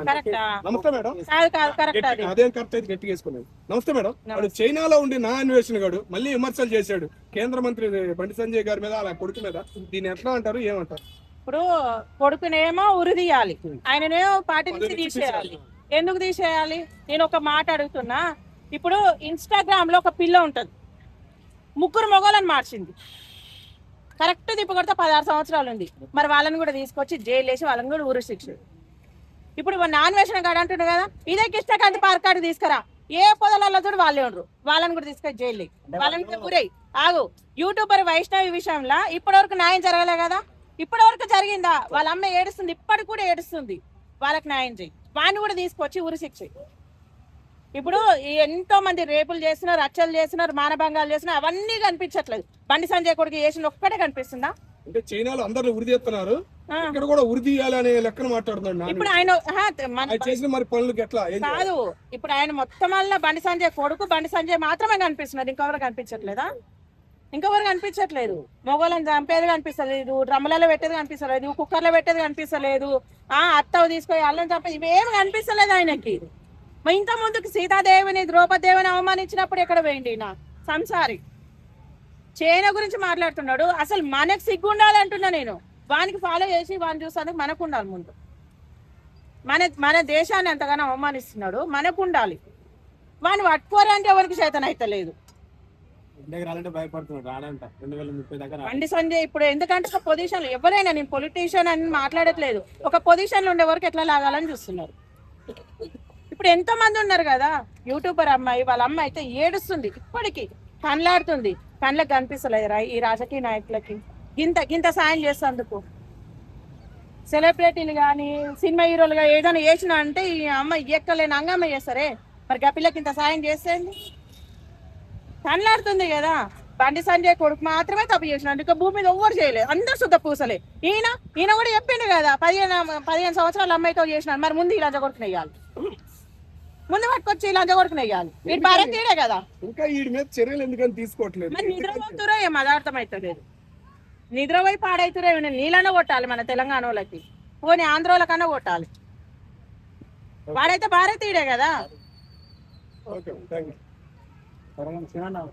కరెక్టా? నమస్తే మేడం. కాదు కాదు, కరెక్ట్ అది. అదేం కరెక్ట్ అయితే గట్టిగా వేసుకున్నాడు. నమస్తే మేడం. వాడు చైనాలో ఉండి నా అన్వేషణ గాడు మళ్ళీ విమర్శలు చేశాడు కేంద్ర మంత్రి బండి సంజయ్ గారి మీద, అలా కొడుకు మీద. దీన్ని ఎట్లా అంటారు, ఏమంటారు? ఇప్పుడు కొడుకునేమో ఉరి తీయాలి, ఆయననేమో పార్టీ నుంచి తీసేయాలి. ఎందుకు తీసేయాలి? నేను ఒక మాట అడుగుతున్నా. ఇప్పుడు ఇన్స్టాగ్రామ్ లో ఒక పిల్ల ఉంటది, ముగ్గురు మొగోళ్ళని మార్చింది. కరెక్ట్ తిప్పకొడితే 16 సంవత్సరాలు ఉంది. మరి వాళ్ళని కూడా తీసుకొచ్చి జైలు వేసి వాళ్ళని కూడా ఉరి శిక్ష. ఇప్పుడు నాన్ వేషన్ కాడ అంటున్నారు కదా, ఇదే కృష్ణకాంత్ పార్క్ కాడికి తీసుకురా, ఏ పొదలలో చూడు వాళ్ళే ఉండరు, వాళ్ళని కూడా తీసుకొచ్చి జైలు, వాళ్ళని కూడా గురై ఆగు. యూట్యూబర్ వైష్ణవి విషయంలో ఇప్పటి వరకు న్యాయం జరగలే కదా? ఇప్పటి వరకు జరిగిందా? వాళ్ళ అమ్మ ఏడుస్తుంది, ఇప్పటికి కూడా ఏడుస్తుంది. వాళ్ళకి న్యాయం చేయి, వాడిని కూడా తీసుకొచ్చి ఉరి శిక్ష. ఇప్పుడు ఎంతో మంది రేపులు చేస్తున్నారు, హత్యలు చేస్తున్నారు, మానభంగాలు చేస్తున్నారు, అవన్నీ కనిపించట్లేదు. బండి సంజయ్ కొడుకు చేసిన ఒక్కటే కనిపిస్తుందా? అంటే చైనాలో అందరూ ఉరి తీస్తున్నారు, ఇక్కడ కూడా ఉరి తీయాలనే లెక్కన మాట్లాడుతున్నాడు. ఇప్పుడు ఆయన చేసిన మరి పనులకు ఎట్లా కాదు, ఇప్పుడు ఆయన మొత్తం వల్ల బండి సంజయ్ కొడుకు, బండి సంజయ్ మాత్రమే కనిపిస్తున్నారు. ఇంకెవరు కనిపించట్లేదా? ఇంకెవరు కనిపించట్లేదు. మొగోళ్ళని చంపేది కనిపిస్తలేదు, డ్రమ్ములలో పెట్టేది కనిపిస్తలేదు, కుక్కర్లో పెట్టేది కనిపిస్తలేదు, అత్తవు తీసుకొని అల్లం చంపేది, ఇవేమి కనిపిస్తలేదు ఆయనకి. ఇంత ముందుకు సీతాదేవిని, ద్రౌపదేవిని అవమానించినప్పుడు ఎక్కడ పోయింది నా సంసారి? చైనా గురించి మాట్లాడుతున్నాడు. అసలు మనకు సిగ్గు ఉండాలి అంటున్నా నేను. వానికి ఫాలో చేసి వాడిని చూసేందుకు మనకు ఉండాలి. ముందు మన దేశాన్ని ఎంతగానో అవమానిస్తున్నాడు, మనకు ఉండాలి. వాడిని పట్టుకోరంటే ఎవరికి చేతన అయితే లేదు. బండి సంజయ్ ఇప్పుడు ఎందుకంటే ఒక పొజిషన్, ఎవరైనా, నేను పొలిటీషియన్ అని మాట్లాడట్లేదు, ఒక పొజిషన్ లో ఉండే వరకు ఎట్లా లాగాలని చూస్తున్నారు. ఇప్పుడు ఎంతో మంది ఉన్నారు కదా, యూట్యూబర్ అమ్మాయి, వాళ్ళ అమ్మాయి అయితే ఏడుస్తుంది, ఇప్పటికీ కళ్ళాడుతుంది, కళ్ళకి కనిపిస్తలేదురా ఈ రాజకీయ నాయకులకి గింత సాయం చేసేందుకు. సెలబ్రిటీలు కానీ సినిమా హీరోలు కానీ ఏదైనా చేసినా అంటే ఈ అమ్మాయి ఎక్కలేని అంగమ్మ చేస్తారే, మరి ఆ పిల్లకి ఇంత సాయం చేసేది కళ్ళాడుతుంది కదా. బండి సంజయ్ కొడుకు మాత్రమే తప్పు చేసినాడు, ఇంకా భూమి మీద ఎవ్వరు చేయలేదు, అందరు శుద్ధ పూసలే. ఈయన కూడా చెప్పిండు కదా, 15 సంవత్సరాల అమ్మాయితో చేసినాడు. మరి ముందు ఇలా కొడుకుని వేయాలి, ముందు పట్టుకొచ్చి ఇలా కొడుకుని వేయాలి. వీడు భారతీయుడే కదా, ఇంకా వీడి మీద చర్యలు ఎందుకని తీసుకోవట్లేదు? మరి నిద్రపోతురో ఏం అదార్థం అవుతలేదు. నిద్రపోయి పాడైతురే, నీళ్ళన్నా కొట్టాలి మన తెలంగాణ వాళ్ళకి, పోనీ ఆంధ్ర వాళ్ళకన్నా కొట్టాలి. వాడైతే భారతీయుడే కదా.